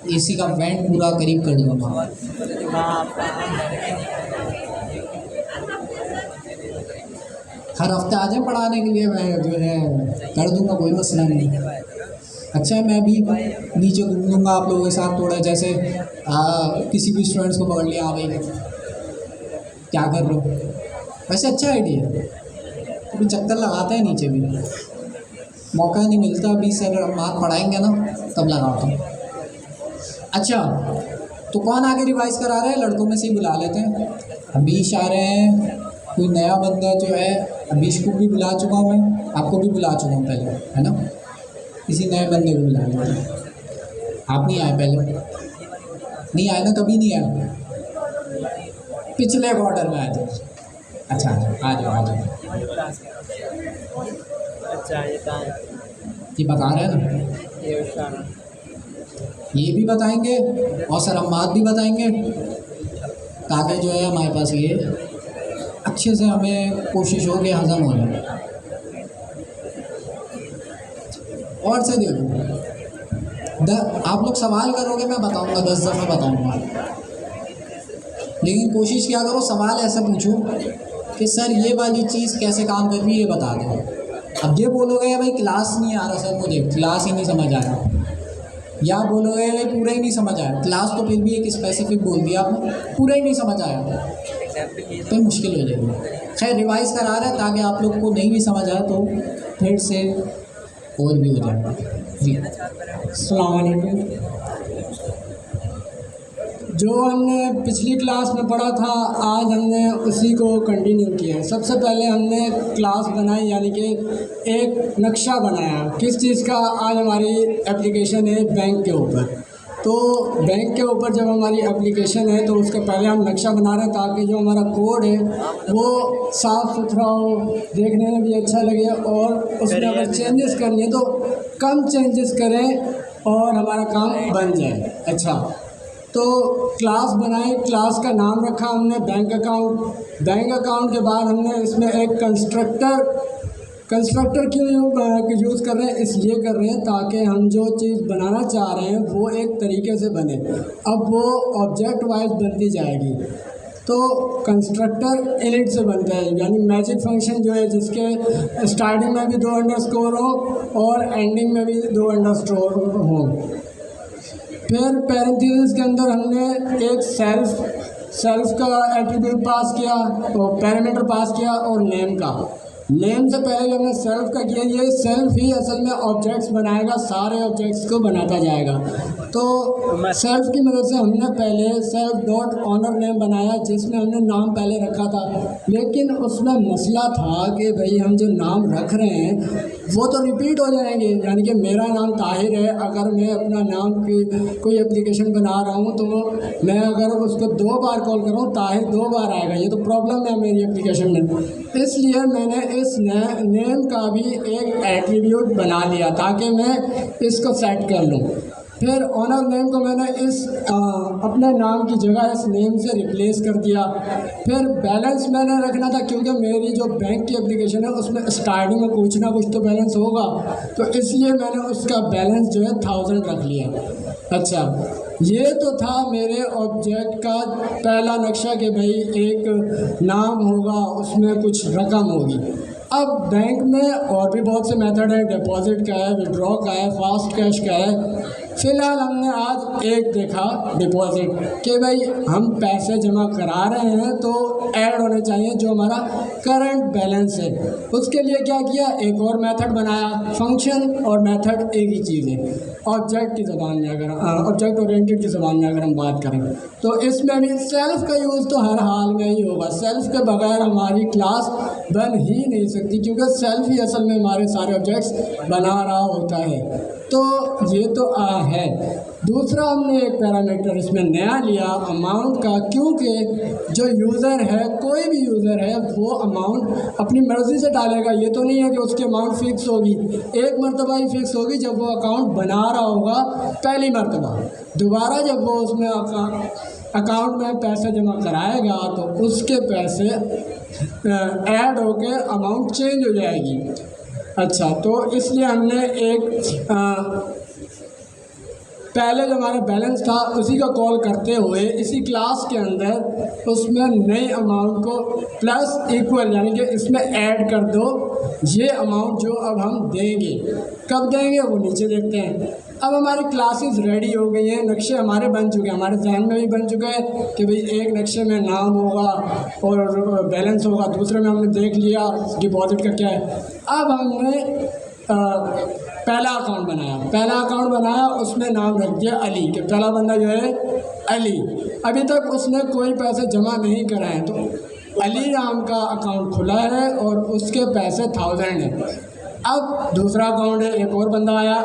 एसी का वेंट पूरा करीब कर दूँगा। हर हफ्ते आ जाए पढ़ाने के लिए, मैं जो है कर दूँगा, कोई मसला नहीं। अच्छा, मैं भी नीचे घूम लूँगा आप लोगों के साथ थोड़ा, जैसे किसी भी स्टूडेंट्स को पकड़ लिया, हाँ भाई क्या कर रहे हो। वैसे अच्छा आइडिया है, तो चक्कर लगाते हैं नीचे भी, मौका नहीं मिलता। अभी सर मार्क पढ़ाएंगे ना तब लगाता हूँ। अच्छा, तो कौन आगे रिवाइज करा रहा है? लड़कों में से ही बुला लेते हैं। अभीश आ रहे हैं, कोई नया बंदा जो है, अभीश को भी बुला चुका हूँ मैं, आपको भी बुला चुका हूँ पहले, है ना। किसी नए बंदे को बुला लेते हैं। आप नहीं आए पहले? नहीं आए ना, कभी नहीं आए, पिछले क्वार्टर में आए थे। अच्छा, आ जाओ। अच्छा, ये बता रहे हैं ना, ये भी बताएंगे और सर अम्माद भी बताएंगे, ताकि जो है हमारे पास ये अच्छे से हमें कोशिश हो कि हज़म हो जाए। और से देखो, आप लोग सवाल करोगे, मैं बताऊंगा, 10 दफ़ा बताऊंगा, लेकिन कोशिश क्या करो सवाल ऐसा पूछो कि सर ये वाली चीज़ कैसे काम कर रही है, ये बता दो। अब ये बोलोगे भाई क्लास नहीं आ रहा सर, मुझे क्लास ही नहीं समझ आ रहा, या बोलोगे भाई पूरा ही नहीं समझ आया। क्लास तो फिर भी एक स्पेसिफिक बोल दिया आपने, पूरा ही नहीं समझ आया तो मुश्किल हो जाएगी। खैर, रिवाइज़ करा रहे हैं ताकि आप लोग को नहीं भी समझ आए तो फिर से और भी हो जाएगा। जी, अस्सलाम वालेकुम। जो हमने पिछली क्लास में पढ़ा था, आज हमने उसी को कंटिन्यू किया है। सबसे पहले हमने क्लास बनाई, यानी कि एक नक्शा बनाया। किस चीज़ का? आज हमारी एप्लीकेशन है बैंक के ऊपर। तो बैंक के ऊपर जब हमारी एप्लीकेशन है तो उसके पहले हम नक्शा बना रहे हैं, ताकि जो हमारा कोड है वो साफ़ सुथरा हो, देखने में भी अच्छा लगे, और उसमें अगर चेंजेस करनी है तो कम चेंजेस करें और हमारा काम बन जाए। अच्छा, तो क्लास बनाई, क्लास का नाम रखा हमने बैंक अकाउंट। बैंक अकाउंट के बाद हमने इसमें एक कंस्ट्रक्टर क्यों यूज़ कर रहे हैं? इसलिए कर रहे हैं ताकि हम जो चीज़ बनाना चाह रहे हैं वो एक तरीके से बने। अब वो ऑब्जेक्ट वाइज बनती जाएगी। तो कंस्ट्रक्टर इनिट से बनता है, यानी मैजिक फंक्शन जो है जिसके स्टार्टिंग में भी 2 अंडरस्कोर हो और एंडिंग में भी 2 अंडरस्कोर हो। फिर पैरेंथेसिस के अंदर हमने एक सेल्फ का एट्रीब्यूट पास किया और पैरामीटर पास किया और नेम से पहले हमने सेल्फ का किया। ये सेल्फ ही असल में ऑब्जेक्ट्स बनाएगा, सारे ऑब्जेक्ट्स को बनाता जाएगा। तो सेल्फ की मदद से हमने पहले सेल्फ डॉट ऑनर नेम बनाया जिसमें हमने नाम पहले रखा था, लेकिन उसमें मसला था कि भाई हम जो नाम रख रहे हैं वो तो रिपीट हो जाएंगे। यानी कि मेरा नाम ताहिर है, अगर मैं अपना नाम की कोई एप्लीकेशन बना रहा हूँ तो मैं अगर उसको 2 बार कॉल कर रहा हूँ ताहिर 2 बार आएगा। ये तो प्रॉब्लम है मेरी एप्लीकेशन में। इसलिए मैंने इस नेम का भी एक एट्रीब्यूट बना लिया ताकि मैं इसको सेट कर लूँ। फिर ऑनर नेम को मैंने इस अपने नाम की जगह इस नेम से रिप्लेस कर दिया। फिर बैलेंस मैंने रखना था क्योंकि मेरी जो बैंक की एप्लीकेशन है उसमें स्टार्टिंग में कुछ ना कुछ तो बैलेंस होगा, तो इसलिए मैंने उसका बैलेंस जो है 1000 रख लिया। अच्छा, ये तो था मेरे ऑब्जेक्ट का पहला नक्शा कि भाई एक नाम होगा, उसमें कुछ रकम होगी। अब बैंक में और भी बहुत से मेथड हैं, डिपॉजिट का है, विड्रॉ का है, फास्ट कैश का है। फ़िलहाल हमने आज एक देखा डिपॉजिट कि भाई हम पैसे जमा करा रहे हैं तो ऐड होने चाहिए जो हमारा करंट बैलेंस है। उसके लिए क्या किया, एक और मेथड बनाया। फंक्शन और मेथड एक ही चीज़ है ऑब्जेक्ट की ज़बान में, अगर ऑब्जेक्ट ओरिएंटेड की ज़बान में अगर हम बात करें तो इसमें भी सेल्फ का यूज़ तो हर हाल में ही होगा। सेल्फ के बगैर हमारी क्लास बन ही नहीं सकती क्योंकि सेल्फ ही असल में हमारे सारे ऑब्जेक्ट्स बना रहा होता है। तो ये तो है। दूसरा हमने एक पैरामीटर इसमें नया लिया अमाउंट का, क्योंकि जो यूज़र है, कोई भी यूज़र है, वो अमाउंट अपनी मर्ज़ी से डालेगा। ये तो नहीं है कि उसकी अमाउंट फ़िक्स होगी, एक मरतबा ही फ़िक्स होगी जब वो अकाउंट बना रहा होगा पहली मरतबा। दोबारा जब वो उसमें अकाउंट में पैसे जमा कराएगा तो उसके पैसे ऐड होके अमाउंट चेंज हो जाएगी। अच्छा, तो इसलिए हमने एक पहले जो हमारा बैलेंस था उसी का कॉल करते हुए इसी क्लास के अंदर उसमें नई अमाउंट को प्लस इक्वल यानी कि इसमें ऐड कर दो ये अमाउंट जो अब हम देंगे। कब देंगे वो नीचे देखते हैं। अब हमारी क्लासेस रेडी हो गई हैं, नक्शे हमारे बन चुके हैं, हमारे जहन में भी बन चुका है कि भाई एक नक्शे में नाम होगा और बैलेंस होगा, दूसरे में हमने देख लिया डिपॉजिट का क्या है। अब हमने पहला अकाउंट बनाया, उसमें नाम रख दिया अली कि पहला बंदा जो है अली। अभी तक उसने कोई पैसे जमा नहीं कराए तो अली नाम का अकाउंट खुला है और उसके पैसे 1000 हैं। अब दूसरा अकाउंट है, एक और बंदा आया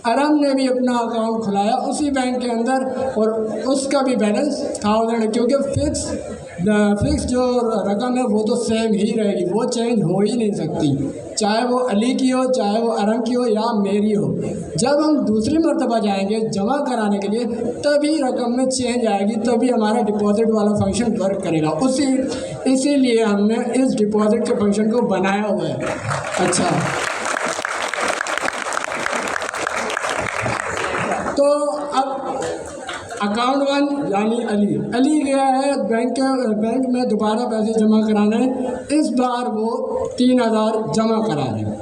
अरम ने भी अपना अकाउंट खुलाया उसी बैंक के अंदर और उसका भी बैलेंस 1000 है, क्योंकि फिक्स जो रकम है वो तो सेम ही रहेगी, वो चेंज हो ही नहीं सकती, चाहे वो अली की हो, चाहे वो अरम की हो या मेरी हो। जब हम दूसरी मरतबा जाएंगे जमा कराने के लिए तभी रकम में चेंज आएगी, तभी हमारा डिपॉजिट वाला फंक्शन वर्क करेगा। इसीलिए हमने इस डिपॉजिट के फंक्शन को बनाया हुआ है। अच्छा, तो अब अकाउंट 1 यानी अली गया है बैंक में दोबारा पैसे जमा कराने। इस बार वो 3000 जमा करा रहे हैं।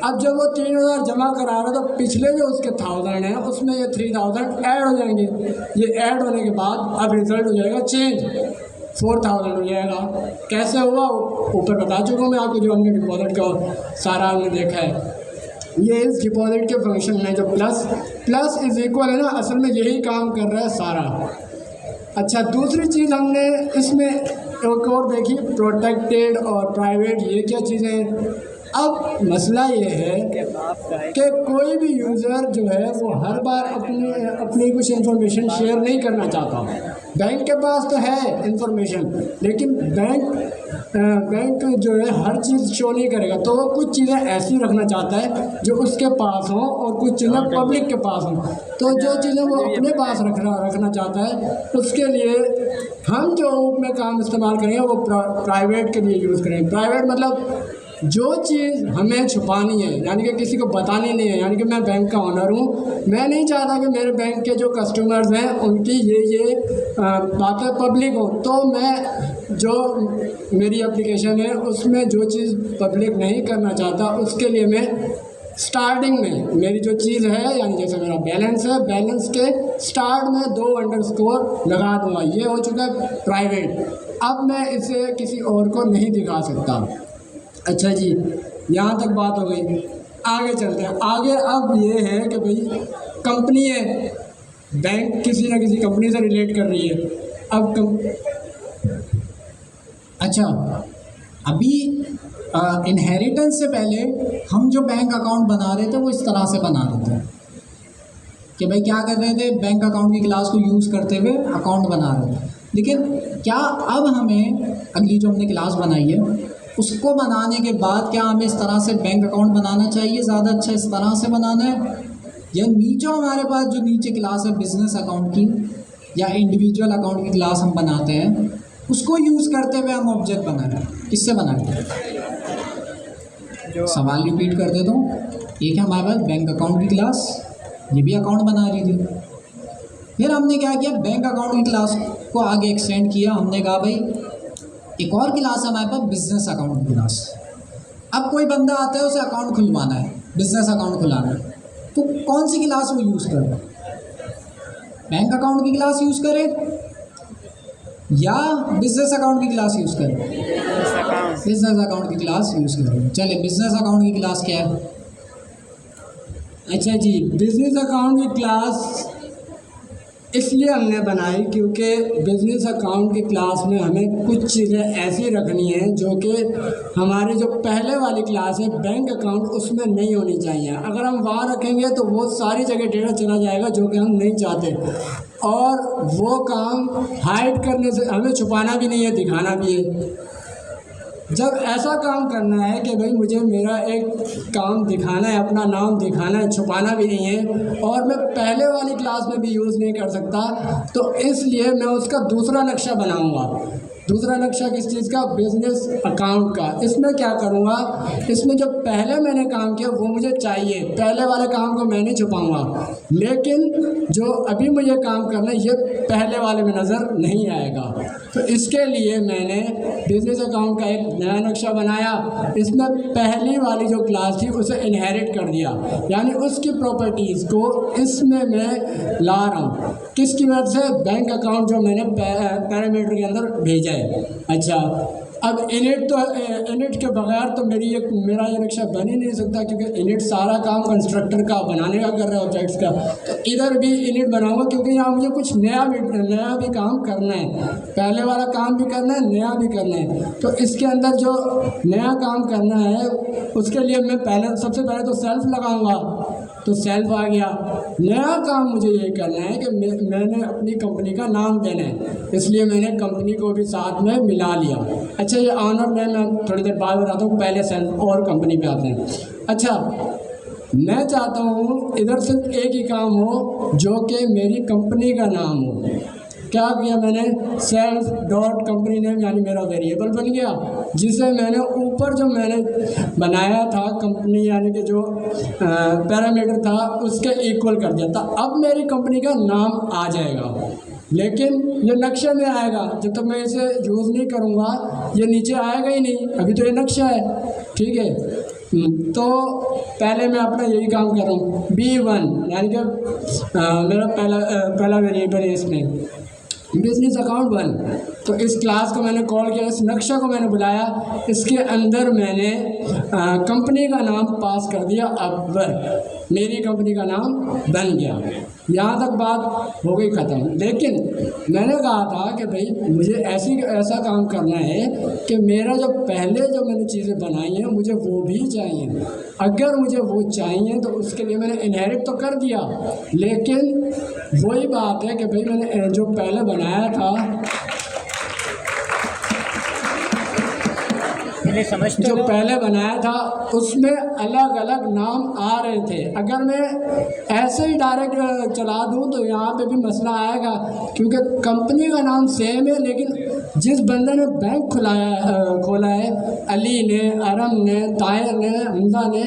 अब जब वो 3000 जमा करा रहे हैं तो पिछले जो उसके 1000 हैं उसमें ये 3000 ऐड हो जाएंगे। ये ऐड होने के बाद अब रिज़ल्ट हो जाएगा चेंज, 4000 हो जाएगा। कैसे हुआ ऊपर बता चुका हूँ मैं आपको, जो हमने डिपॉजिट का सारा हमने देखा है। ये इस डिपॉजिट के फंक्शन में जो प्लस इज इक्वल है ना, असल में यही काम कर रहा है सारा। अच्छा, दूसरी चीज़ हमने इसमें एक और देखी, प्रोटेक्टेड और प्राइवेट, ये क्या चीज़ें हैं। अब मसला ये है कि कोई भी यूज़र जो है वो हर बार अपनी कुछ इन्फॉर्मेशन शेयर नहीं करना चाहता। बैंक के पास तो है इन्फॉर्मेशन, लेकिन बैंक जो है हर चीज़ शो नहीं करेगा, तो वो कुछ चीज़ें ऐसी रखना चाहता है जो उसके पास हों और कुछ चीज़ें पब्लिक के पास हों। तो जो चीज़ें वो अपने पास रखना चाहता है उसके लिए हम जो में काम इस्तेमाल करेंगे वो प्राइवेट के लिए यूज़ करेंगे। प्राइवेट मतलब जो चीज़ हमें छुपानी है यानी कि किसी को बतानी नहीं है, यानी कि मैं बैंक का ओनर हूँ, मैं नहीं चाहता कि मेरे बैंक के जो कस्टमर्स हैं उनकी ये बातें पब्लिक हो, तो मैं जो मेरी एप्लीकेशन है उसमें जो चीज़ पब्लिक नहीं करना चाहता उसके लिए मैं स्टार्टिंग में मेरी जो चीज़ है यानी जैसे मेरा बैलेंस है, बैलेंस के स्टार्ट में 2 अंडरस्कोर लगा दूंगा। ये हो चुका है प्राइवेट। अब मैं इसे किसी और को नहीं दिखा सकता। अच्छा जी, यहाँ तक बात हो गई। आगे चलते हैं। आगे अब ये है कि भाई कंपनी है, बैंक किसी ना किसी कंपनी से रिलेट कर रही है। अब अच्छा, अभी इनहेरिटेंस से पहले हम जो बैंक अकाउंट बना रहे थे वो इस तरह से बना रहे थे कि भाई क्या कर रहे थे, बैंक अकाउंट की क्लास को यूज़ करते हुए अकाउंट बना रहे थे। लेकिन क्या अब हमें अगली जो हमने क्लास बनाई है उसको बनाने के बाद क्या हमें इस तरह से बैंक अकाउंट बनाना चाहिए, ज़्यादा अच्छा इस तरह से बनाना है, या नीचे हमारे पास जो नीचे क्लास है बिजनेस अकाउंट की या इंडिविजुअल अकाउंट की क्लास हम बनाते हैं उसको यूज़ करते हुए हम ऑब्जेक्ट बनाएं? किससे बनाएं? सवाल रिपीट कर देता हूँ। एक है हमारे पास बैंक अकाउंट की क्लास, ये भी अकाउंट बना रही थी। फिर हमने क्या किया, बैंक अकाउंट की क्लास को आगे एक्सटेंड किया। हमने कहा भाई एक और क्लास है हमारे पास बिजनेस अकाउंट की क्लास। अब कोई बंदा आता है उसे अकाउंट खुलवाना है, बिजनेस अकाउंट खुलाना है, तो कौन सी क्लास वो यूज़ करे? बैंक अकाउंट की क्लास यूज़ करे या बिजनेस अकाउंट की क्लास यूज़ करें? बिजनेस अकाउंट की क्लास यूज़ करें। चलिए, बिजनेस अकाउंट की क्लास क्या है? अच्छा जी, बिजनेस अकाउंट की क्लास इसलिए हमने बनाई क्योंकि बिजनेस अकाउंट की क्लास में हमें कुछ चीज़ें ऐसी रखनी है जो कि हमारी जो पहले वाली क्लास है बैंक अकाउंट उसमें नहीं होनी चाहिए। अगर हम वहाँ रखेंगे तो वो सारी जगह डेटा चला जाएगा जो कि हम नहीं चाहते, और वो काम हाइड करने से हमें छुपाना भी नहीं है, दिखाना भी है। जब ऐसा काम करना है कि भाई मुझे मेरा एक काम दिखाना है, अपना नाम दिखाना है, छुपाना भी नहीं है, और मैं पहले वाली क्लास में भी यूज़ नहीं कर सकता, तो इसलिए मैं उसका दूसरा नक्शा बनाऊंगा। दूसरा नक्शा किस चीज़ का? बिजनेस अकाउंट का। इसमें क्या करूँगा, इसमें जो पहले मैंने काम किया वो मुझे चाहिए, पहले वाले काम को मैं नहीं छुपाऊँगा, लेकिन जो अभी मुझे काम करना है ये पहले वाले में नज़र नहीं आएगा। तो इसके लिए मैंने बिजनेस अकाउंट का एक नया नक्शा बनाया। इसमें पहली वाली जो क्लास थी उसे इनहेरिट कर दिया, यानी उसकी प्रॉपर्टीज़ को इसमें मैं ला रहा हूँ। किसकी मदद से? बैंक अकाउंट जो मैंने पैरामीटर के अंदर भेजा है। अच्छा, अब इनिट के बगैर तो मेरा ये नक्शा बन ही नहीं सकता, क्योंकि इनिट सारा काम कंस्ट्रक्टर का बनाने का कर रहा है, ऑब्जेक्ट्स का। तो इधर भी इनिट बनाऊंगा क्योंकि यहाँ मुझे कुछ नया भी काम करना है, पहले वाला काम भी करना है, नया भी करना है। तो इसके अंदर जो नया काम करना है उसके लिए मैं सबसे पहले तो सेल्फ लगाऊंगा, तो सेल्फ आ गया। नया काम मुझे ये करना है कि मैंने अपनी कंपनी का नाम देना है, इसलिए मैंने कंपनी को भी साथ में मिला लिया। अच्छा, ये ऑनर मैं थोड़ी देर बाद बताता हूँ, पहले सेल्फ और कंपनी पे आते हैं। अच्छा, मैं चाहता हूँ इधर सिर्फ एक ही काम हो जो कि मेरी कंपनी का नाम हो। क्या किया मैंने? सेल्फ डॉट कंपनी नेम, यानी मेरा वेरिएबल बन गया, जिसे मैंने ऊपर जो मैंने बनाया था कंपनी यानी कि जो पैरामीटर था उसके इक्वल कर दिया था। अब मेरी कंपनी का नाम आ जाएगा, लेकिन ये नक्शे में आएगा। जब तक मैं इसे यूज़ नहीं करूँगा ये नीचे आएगा ही नहीं, अभी तो ये नक्शा है, ठीक है। तो पहले मैं अपना यही काम कर रहा हूँ, B1 यानी कि मेरा पहला वेरिएबल है इसमें बिजनेस अकाउंट 1। तो इस क्लास को मैंने कॉल किया, इस नक्शा को मैंने बुलाया, इसके अंदर मैंने कंपनी का नाम पास कर दिया। अब मेरी कंपनी का नाम बन गया। यहाँ तक बात हो गई ख़त्म। लेकिन मैंने कहा था कि भाई मुझे ऐसा काम करना है कि मेरा जो पहले जो मैंने चीज़ें बनाई हैं मुझे वो भी चाहिए। अगर मुझे वो चाहिए तो उसके लिए मैंने इनहेरिट तो कर दिया, लेकिन वही बात है कि भाई मैंने जो पहले बनाया था इंग्लिश समझते जो हो? पहले बनाया था उसमें अलग अलग नाम आ रहे थे। अगर मैं ऐसे ही डायरेक्ट चला दूं तो यहाँ पे भी मसला आएगा, क्योंकि कंपनी का नाम सेम है लेकिन जिस बंदे ने बैंक खोला है, अली ने, अरम ने, ताहिर ने, हमजा ने,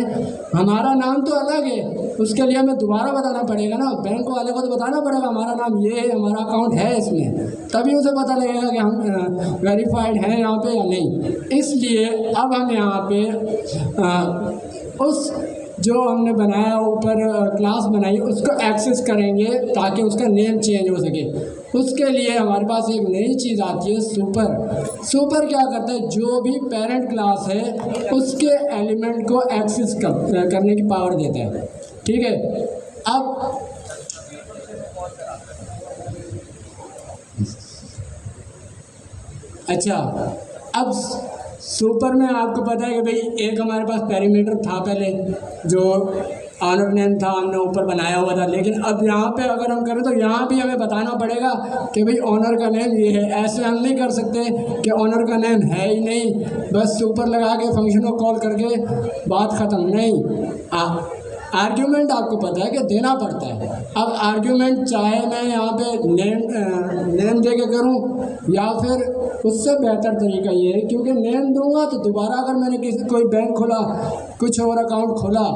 हमारा नाम तो अलग है। उसके लिए हमें दोबारा बताना पड़ेगा ना, बैंक वाले को तो बताना पड़ेगा हमारा नाम ये है, हमारा अकाउंट है इसमें, तभी उसे पता लगेगा कि हम वेरीफाइड हैं यहाँ पे या नहीं। इसलिए अब हम यहाँ पे उस जो हमने बनाया ऊपर क्लास बनाई उसको एक्सेस करेंगे ताकि उसका नेम चेंज हो सके। उसके लिए हमारे पास एक नई चीज़ आती है सुपर। सुपर क्या करता है, जो भी पेरेंट क्लास है उसके एलिमेंट को एक्सेस करने की पावर देता है। ठीक है, अब अच्छा, अब सुपर में आपको पता है कि भाई एक हमारे पास पैरामीटर था पहले जो ऑनर नेम था, हमने ऊपर बनाया हुआ था, लेकिन अब यहाँ पे अगर हम करें तो यहाँ भी हमें बताना पड़ेगा कि भाई ऑनर का नेम ये है। ऐसे हम नहीं कर सकते कि ऑनर का नेम है ही नहीं, बस सुपर लगा के फंक्शन को कॉल करके बात ख़त्म। नहीं, आर्ग्यूमेंट आपको पता है कि देना पड़ता है। अब आर्ग्यूमेंट चाहे मैं यहाँ पे नेम दे के करूँ या फिर उससे बेहतर तरीका ये है, क्योंकि नेम दूंगा तो दोबारा अगर मैंने कोई बैंक खोला, कुछ और अकाउंट खोला,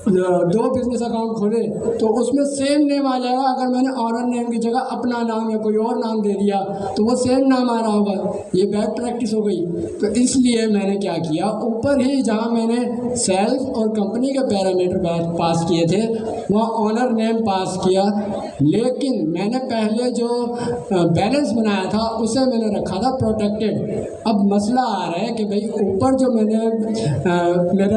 दो बिजनेस अकाउंट खोले तो उसमें सेम नेम आ जाएगा। अगर मैंने ऑनर नेम की जगह अपना नाम या कोई और नाम दे दिया तो वो सेम नाम आ रहा होगा, ये बैड प्रैक्टिस हो गई। तो इसलिए मैंने क्या किया, ऊपर ही जहाँ मैंने सेल्फ और कंपनी के पैरामीटर पास किए थे वहाँ ऑनर नेम पास किया, लेकिन मैंने पहले जो बैलेंस बनाया था उसे मैंने रखा था प्रोटेक्टेड। अब मसला आ रहा है कि भाई ऊपर जो मेरे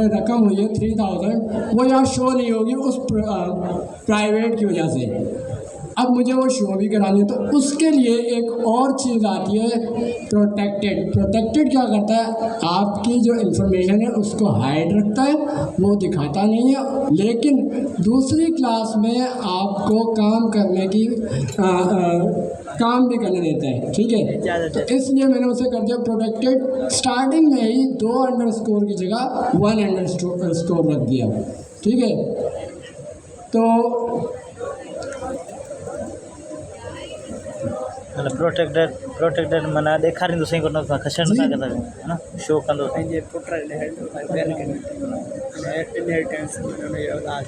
रकम हुई है 3000 वो यहाँ शो नहीं होगी उस प्राइवेट की वजह से। अब मुझे वो शो भी करानी है, तो उसके लिए एक और चीज़ आती है प्रोटेक्टेड। प्रोटेक्टेड क्या करता है, आपकी जो इन्फॉर्मेशन है उसको हाइड रखता है, वो दिखाता नहीं है, लेकिन दूसरी क्लास में आपको काम करने की काम भी करने देता है। ठीक है, तो इसलिए मैंने उसे कर दिया प्रोटेक्टेड। स्टार्टिंग में ही 2 अंडरस्कोर की जगह 1 अंडरस्कोर रख दिया। ठीक है, तो मतलब प्रोटेक्टेड मना देखा नहीं तो सही करना था, खशन बता के था है ना, शो कर दो ये टोटल इनहेरिटेंस में औलाद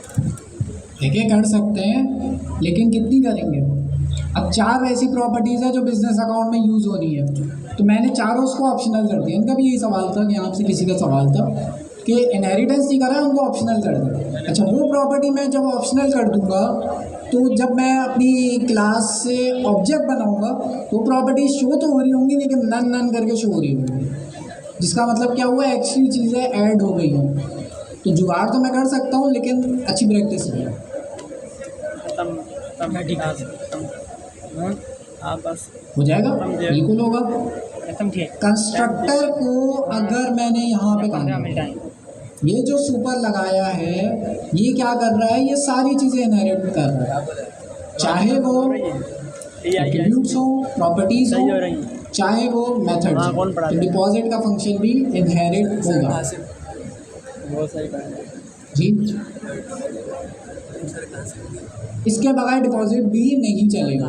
देखे कर सकते हैं, लेकिन कितनी करेंगे। अब 4 ऐसी प्रॉपर्टीज़ है जो बिजनेस अकाउंट में यूज़ हो रही है, तो मैंने चारों उसको ऑप्शनल कर दिया। इनका भी यही सवाल था कि आपसे किसी का सवाल था कि इनहेरिटेंस नहीं करा है, उनको ऑप्शनल कर दिया। अच्छा, वो प्रॉपर्टी मैं जब ऑप्शनल कर दूंगा तो जब मैं अपनी क्लास से ऑब्जेक्ट बनाऊंगा वो प्रॉपर्टी शो तो हो रही होंगी लेकिन नन करके शो हो रही होंगी, जिसका मतलब क्या हुआ, एक्स्ट्री चीज़ें ऐड हो गई हैं। तो जुगाड़ तो मैं कर सकता हूँ लेकिन अच्छी प्रैक्टिस नहीं है। बस हो जाएगा, बिल्कुल होगा। खत्म किए कंस्ट्रक्टर को अगर मैंने यहाँ पे कहा ये जो सुपर लगाया है ये क्या कर रहा है, ये सारी चीज़ें इनहेरिट कर रहा है, चाहे वो एट्रीब्यूट्स हो, प्रॉपर्टीज हो, चाहे वो मेथड्स हो। तो डिपॉजिट का फंक्शन भी इनहेरिट होगा जी। इसके बगैर डिपॉजिट भी नहीं चलेगा।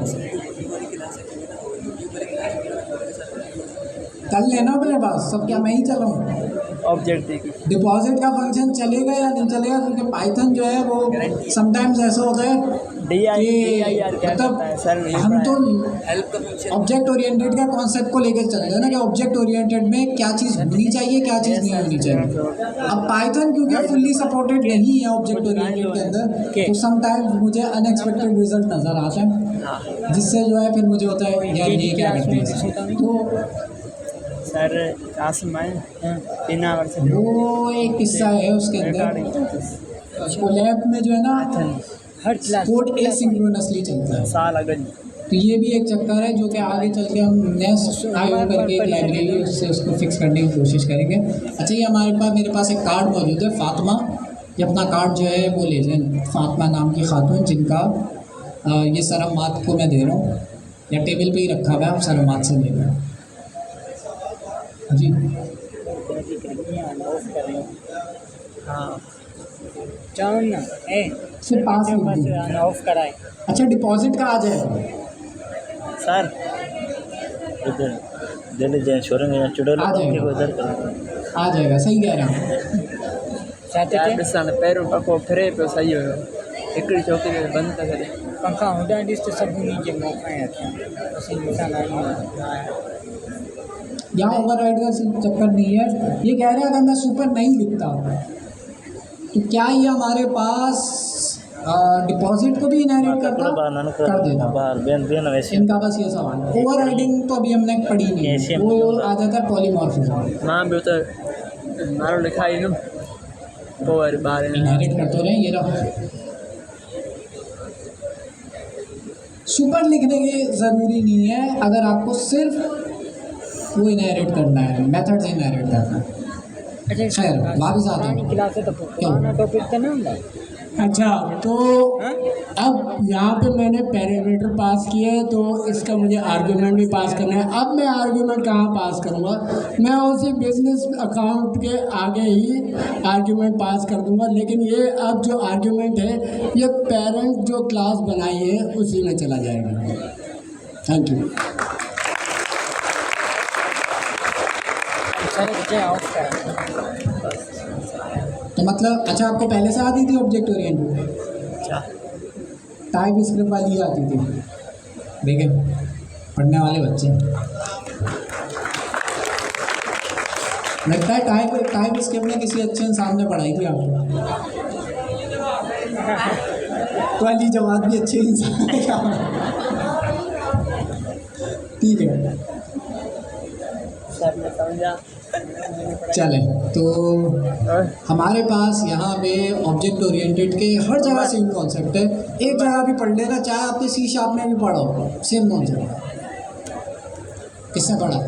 कल लेना अपने पास सब, क्या मैं ही चलाऊँ? ऑब्जेक्ट देखिए डिपॉजिट का फंक्शन चलेगा या नहीं चलेगा, क्योंकि पाइथन जो है वो समटाइम्स ऐसा होता है कि मतलब हम तो ऑब्जेक्ट ओरिएंटेड का कॉन्सेप्ट को लेकर चलते हैं ना कि ऑब्जेक्ट ओरिएंटेड में क्या चीज़ होनी चाहिए, क्या चीज़ नहीं होनी चाहिए। अब पाइथन क्योंकि फुल्ली सपोर्टेड नहीं है ऑब्जेक्ट ओरिएंटेड के अंदर, तो समटाइम्स मुझे अनएक्सपेक्टेड रिजल्ट नज़र आता है, जिससे जो है फिर मुझे होता है यार ये क्या करते हैं। तो सर वो एक किस्सा है उसके अंदर, वो लैब में जो है ना हर कोड एसिंक्रोनसली चलता है। साल अगर तो ये भी एक चक्कर है जो कि आगे चल के हम नेक्स्ट आयो करके एक लाइब्रेरी उससे उसको फिक्स करने की कोशिश करेंगे। अच्छा, ये मेरे पास एक कार्ड मौजूद है, फातिमा, ये अपना कार्ड जो है वो ले जाए। फातिमा नाम की खातून जिनका ये सरमात को मैं दे रहा हूँ, या टेबल पे ही रखा हुआ है, आप सरमात से ले रहे हैं जी। की खिड़कियाँ ऑफ करें। हाँ चाउन ना ए सिर्फ पास लिख बस दी। ऑफ कराए। अच्छा डिपॉजिट का आ जाएगा। सर इधर दे लीजिए छोड़ेंगे या चुड़ैल आ जाएगा। को इधर कर। आ जाएगा, सही कह रहे हैं। चाहते यार थे ॾिसां त पहिरियों पको फिरे पियो सही हुयो, हिकिड़ी चौकी ते बंदि था करे। पंखा हुंदा ॾिस त सभिनी जे मौक़ा है असीं इंसान आहियूं। यहाँ ओवरराइड का चक्कर नहीं है। ये कह रहे हैं अगर मैं सुपर नहीं लिखता तो क्या ये हमारे पास डिपॉजिट को भी इनहेरिट करता? कर देता। बाहर बेन बेन वैसे इनका बस ये सवाल है। ओवरराइडिंग तो अभी हमने पढ़ी नहीं है, वो आ जाता है पॉलीमॉर्फिज्म। मां ॿियो त नालो लिखाई न पोइ वरी ॿार इनहेरिट करते रहे। ये रहा। सुपर लिखने की ज़रूरी नहीं है, अगर आपको सिर्फ वो इनहेरिट करना है, मेथड से इनहेरिट करना है। अच्छा खैर वापस आते पुरानी हैं। क्लास है तो पुराना टॉपिक तो नहीं होता। अच्छा तो अब यहाँ पे मैंने पैरामीटर पास किया है, तो इसका मुझे आर्गुमेंट भी पास करना है। अब मैं आर्गुमेंट कहाँ पास करूँगा? मैं उसी बिजनेस अकाउंट के आगे ही आर्गुमेंट पास कर दूँगा, लेकिन ये अब जो आर्गुमेंट है ये पेरेंट जो क्लास बनाई है उसी में चला जाएगा। Thank you. सारे बच्चे ऑफ करें। तो मतलब अच्छा आपको पहले से आती थी ऑब्जेक्ट ओरिएंटेड? अच्छा टाइप स्क्रिप्ट वाली ही आती थी। ठीक है, पढ़ने वाले बच्चे। लगता है टाइप स्क्रिप्ट ने किसी अच्छे इंसान ने पढ़ाई थी आपको। तो अली जवाब भी अच्छे इंसान ने कहा। ठीक है सर ने समझा। चले तो हमारे पास यहाँ पे ऑब्जेक्ट ओरिएंटेड के हर जगह सेम कॉन्सेप्ट है। एक जगह भी पढ़ लेना, चाहे आपने C# में भी पढ़ा हो, सेम कॉन्सेप्ट। किसने पढ़ा?